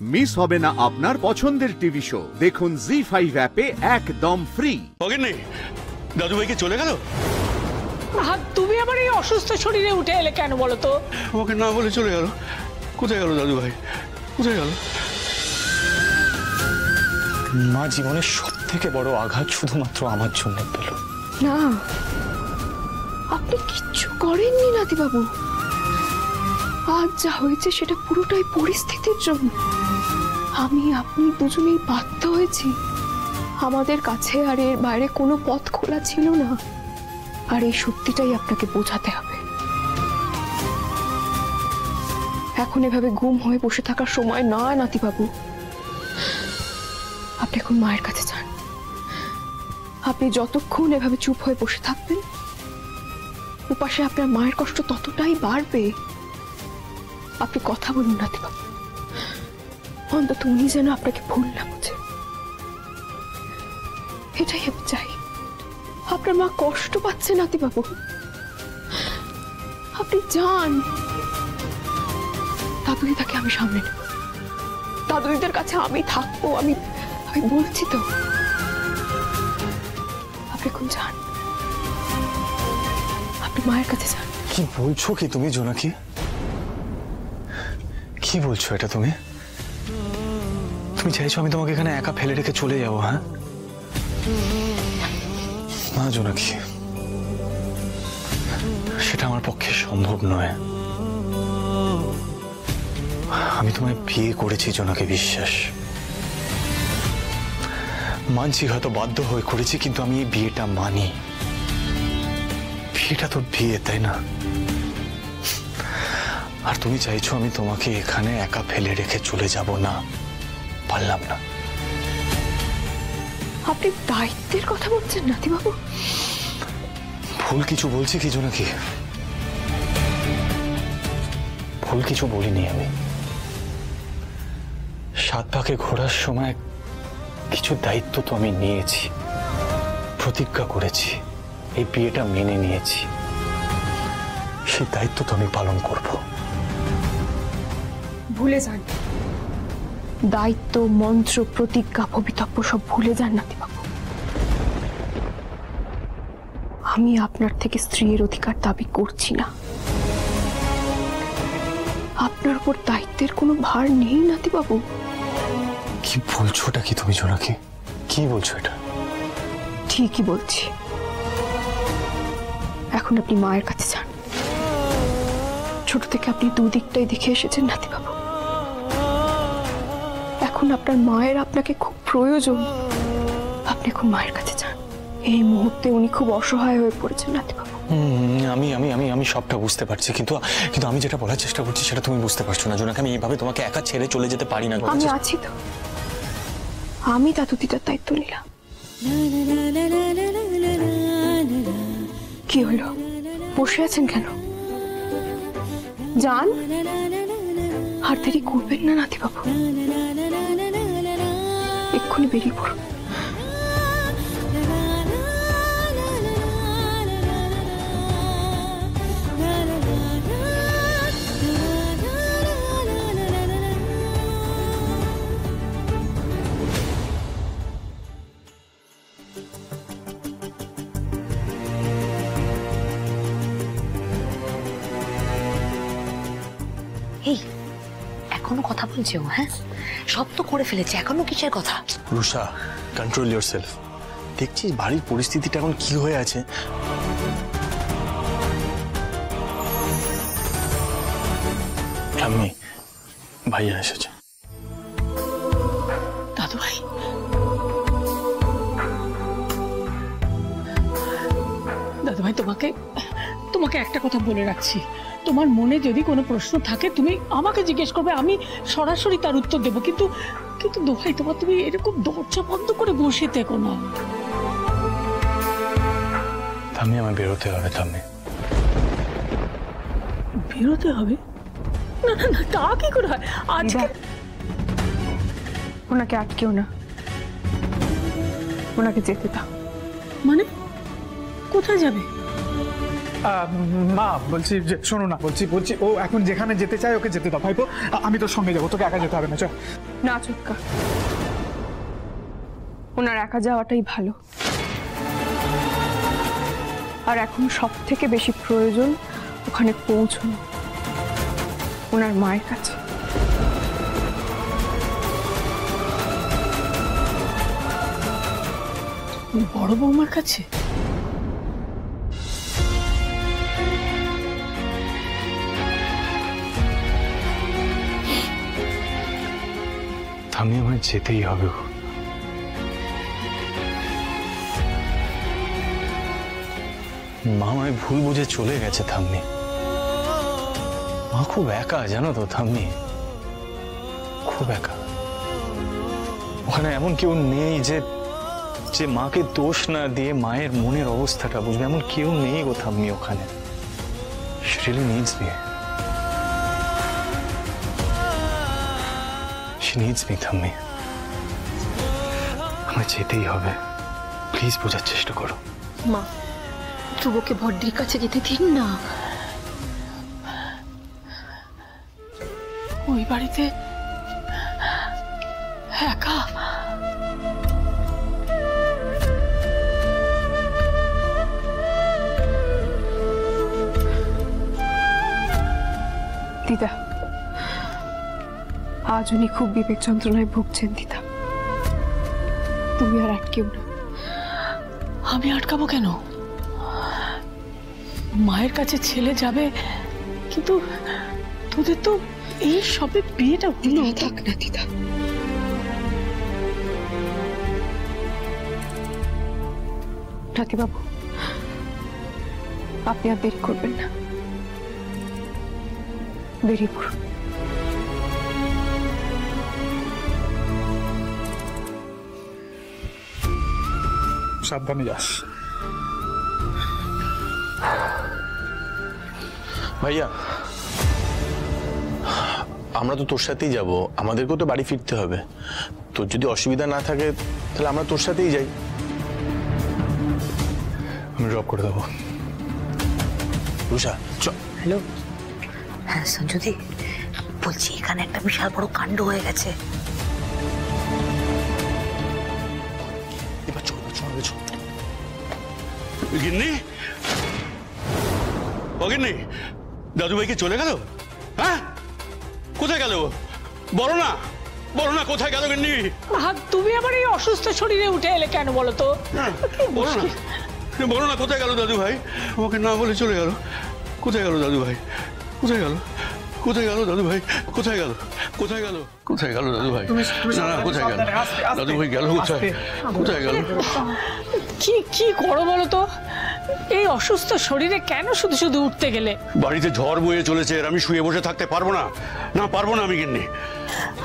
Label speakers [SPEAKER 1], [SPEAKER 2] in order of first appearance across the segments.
[SPEAKER 1] Miss হবে না আপনার পছন্দের টিভি শো। দেখুন জি5 অ্যাপে একদম ফ্রি।
[SPEAKER 2] নেই দাদু ভাই কি চলে গেল?
[SPEAKER 3] তুমি আমার এই অসুস্থ শরীরে উঠে এলে কেন বলো তো?
[SPEAKER 2] আমাকে না বলে চলে গেল। কোথায় গেল দাদু ভাই, কোথায় গেল?
[SPEAKER 4] মা জীবনের সব থেকে বড় আঘাত শুধুমাত্র আমার জন্য পেল
[SPEAKER 5] না। আপনি কিচ্ছু করেননি নাতিবাবু। আজ যা হয়েছে সেটা পুরোটাই পরিস্থিতির জন্য। আমি আপনি দুজনেই বাধ্য হয়েছি। আমাদের কাছে আর এর বাইরে কোনো পথ খোলা ছিল না। আর এই সত্যিটাই আপনাকে বোঝাতে হবে। এখন এভাবে গুম হয়ে বসে থাকার সময় নয় নাতিবাবু। আপনি এখন মায়ের কাছে যান। আপনি যতক্ষণ এভাবে চুপ হয়ে বসে থাকবেন, উপাসে আপনার মায়ের কষ্ট ততটাই বাড়বে। আপনি কথা বলুন নাতিবাবু, অন্তত উনি যেন আপনাকে ভুল না বুঝে। এটাই আমি চাই। আপনার মা কষ্ট পাচ্ছে নাতিবাবু, আপনি যান। দাদুদিদাকে আমি সামনে নেব। দাদুদিদের কাছে আমি থাকবো। আমি বলছি তো, আপনি এখন যান। আপনি মায়ের কাছে যান।
[SPEAKER 4] কি বলছো কি তুমি জোনাকি? কি বলছো এটা তুমি? তুমি চাইছো আমি তোমাকে এখানে একা ফেলে রেখে চলে যাবো? হ্যাঁ না জোনাকি, সেটা আমার পক্ষে সম্ভব নয়। আমি তোমায় বিয়ে করেছি জোনাকি, বিশ্বাস। মানছি হয়তো বাধ্য হয়ে করেছি, কিন্তু আমি এই বিয়েটা মানি। বিয়েটা তো বিয়ে, তাই না? আর তুমি চাইছো আমি তোমাকে এখানে একা ফেলে রেখে চলে যাব? না, পারলাম না।
[SPEAKER 5] আপনি দায়িত্বের কথা বলছেন নাতিবাবু?
[SPEAKER 4] ভুল কিছু বলছি কি জোনাকি? ভুল কিছু বলিনি আমি। 7 পাকে ঘোরার সময় কিছু দায়িত্ব তো আমি নিয়েছি, প্রতিজ্ঞা করেছি, এই বিয়েটা মেনে নিয়েছি। সেই দায়িত্ব তো আমি পালন করব।
[SPEAKER 5] ভুলে যান দায়িত্ব, মন্ত্র, প্রতিজ্ঞা, ভবিতব্য সব ভুলে যান নাতিবাবু। আমি আপনার থেকে স্ত্রীর অধিকার দাবি করছি না। আপনার উপর দায়িত্বের কোনো ভার নেই নাতিবাবু।
[SPEAKER 4] কি বলছো এটা কি তুমি জোনাকি? কি বলছো এটা?
[SPEAKER 5] ঠিকই বলছি। এখন আপনি মায়ের কাছে যান। ছোট থেকে আপনি দুদিকটাই দেখে এসেছেন নাতিবাবু। এখন আপনার মায়ের আপনাকে খুব প্রয়োজন। আপনি এখন মায়ের কাছে যান। এই মুহূর্তে উনি খুব অসহায় হয়ে পড়েছেন নাতিবাবু।
[SPEAKER 4] আমি আমি আমি আমি সবটা বুঝতে পারছি, কিন্তু কিন্তু আমি যেটা বলার চেষ্টা করছি সেটা তুমি বুঝতে পারছো না জোনাকি। আমি এইভাবে তোমাকে একা ছেড়ে চলে যেতে পারি না।
[SPEAKER 5] আমি আছি তো। আমি দাদুদিদার দায়িত্ব নিলাম। কি হলো, বসে আছেন কেন? যান, আর দেরি করবেন না নাতিবাবু। এক্ষুনি বেরিয়ে পড়ুন।
[SPEAKER 6] এই এখনো কথা বলছে ও? হ্যাঁ, সব তো করে ফেলেছে, এখনো কিসের কথা?
[SPEAKER 4] Rusha, control yourself. দেখছিস বাড়ির পরিস্থিতিটা এখন কি হয়ে আছে। ঠাম্মি, ভাইয়া এসেছে।
[SPEAKER 3] দাদু ভাই, দাদু ভাই, তোমাকে একটা কথা বলে রাখছি। তোমার মনে যদি কোনো প্রশ্ন থাকে তুমি আমাকে জিজ্ঞেস করবে, আমি সরাসরি তার উত্তর দেবো। কিন্তু কিন্তু দোহাই তোমার, তুমি এরকম দরজা বন্ধ করে বসে থেকো না।
[SPEAKER 4] থামি, আমার বেরোতে হবে। থামি,
[SPEAKER 3] বেরোতে হবে? না না না, তা কি করে হয়? আজকে
[SPEAKER 5] ওনাকে আটকেও না, ওনাকে যেতে দাও।
[SPEAKER 3] মানে কোথায় যাবে?
[SPEAKER 7] মা বলছি যে শোনো না, বলছি ও এখন যেখানে যেতে চায় ওকে যেতে দাও ভাইপো। আমি তোর সঙ্গে যাবো, তোকে একা যেতে হবে না। চল
[SPEAKER 5] না চুক্কা, ওনার একা যাওয়াটাই ভালো। আর এখন সব থেকে বেশি প্রয়োজন ওখানে পৌঁছানো, ওনার মায়ের কাছে।
[SPEAKER 3] বড় বৌমার কাছে?
[SPEAKER 4] আমি আমায় যেতেই হবে। মা আমায় ভুল বুঝে চলে গেছে থাম্মি। মা খুব একা, জানো তো থাম্মি, খুব একা। ওখানে এমন কেউ নেই যে যে মাকে দোষ না দিয়ে মায়ের মনের অবস্থাটা বুঝবে, এমন কেউ নেই গো থাম্মি ওখানে। She really needs me. She needs me, থাম্মি। আমায় যেতেই হবে, প্লিজ বোঝার চেষ্টা করো।
[SPEAKER 5] মা, ধ্রুবকে ভদ্রির কাছে যেতে দিন না।
[SPEAKER 3] ওই বাড়িতে একা?
[SPEAKER 5] দিদা, আজ উনি খুব বিবেক যন্ত্রণায় ভুগছেন দিদা, তুমি আর আটকেও না।
[SPEAKER 3] আমি আটকাবো কেন? মায়ের কাছে ছেলে যাবে, কিন্তু তোদের তো এই সবে বিয়েটা হলো।
[SPEAKER 5] থাক না দিদা, বাবু আপনি আর দেরি করবেন না, বেরিয়ে পড়ুন।
[SPEAKER 7] সাবধানে যাস।
[SPEAKER 2] ভাইয়া, আমরা তো তোর সাথেই যাব, আমাদেরকেও তো বাড়ি ফিরতে হবে। তোর যদি অসুবিধা না থাকে তাহলে আমরা তোর সাথেই যাই।
[SPEAKER 4] আমি ড্রপ করে দেবো।
[SPEAKER 2] রুষা চল।
[SPEAKER 6] হ্যালো, হ্যাঁ সঞ্জুদি বলছি, এখানে একটা বিশাল বড় কাণ্ড হয়ে গেছে।
[SPEAKER 2] এবার চল চল চল। গিন্নি, ও গিন্নি, দাদু ভাই কি চলে গেল? হ্যাঁ, কোথায় গেল? বলো না, বলো না কোথায় গেল গিন্নি?
[SPEAKER 3] তুমি আবার এই অসুস্থ শরীরে উঠে এলে কেন বলো তো?
[SPEAKER 2] বলো না, বলো না কোথায় গেল দাদু ভাই? আমাকে না বলে চলে গেল। কোথায় গেল দাদু ভাই? কোথায় গেল? কোথায় গেল দাদু ভাই? কোথায় গেল? কোথায় গেল? কোথায় গেল দাদু ভাই? না না, কোথায় গেল দাদু ভাই? গেল কোথায়? কোথায় গেল?
[SPEAKER 3] কি কি করো বলো তো? এই অসুস্থ শরীরে কেন শুধু শুধু উঠতে গেলে?
[SPEAKER 2] বাড়িতে ঝড় বয়ে চলেছে, আর আমি শুয়ে বসে থাকতে পারবো না। না পারবো না আমি গিন্নি।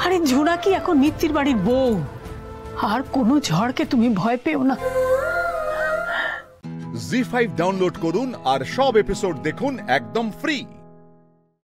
[SPEAKER 3] আরে ঝুনা কি এখন মিত্তির বাড়ির বউ? আর কোনো ঝড়কে তুমি ভয় পেও না।
[SPEAKER 1] জি5 ডাউনলোড করুন আর সব এপিসোড দেখুন একদম ফ্রি।